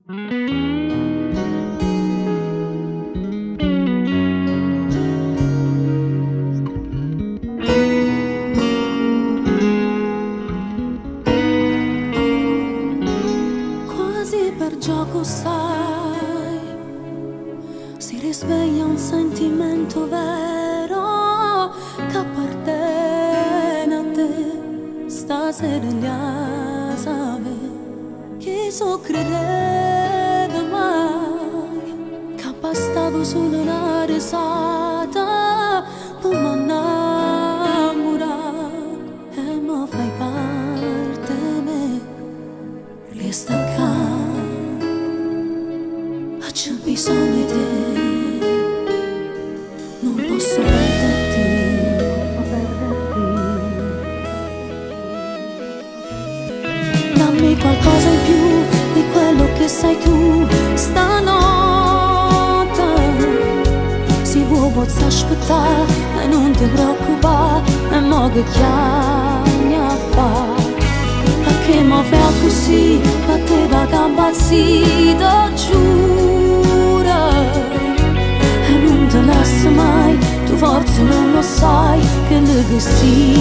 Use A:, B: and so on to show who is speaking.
A: Quasi per gioco, sai, si risveglia un sentimento vero che appartiene a te. Stasera gli sape chi so credeva mai che bastava solo una risata per m'annamorare e mi fai parte di me. Resta qua, c'è bisogno di te, non posso perderti. Dammi qualcosa in più di quello che sei tu stanotte. Si posso aspettare e non ti preoccupare, e mo che chiami a fare. Perché mi fai così, batteva gamba impazzita, giura. E non te lascio mai, tu forse non lo sai, che le che sia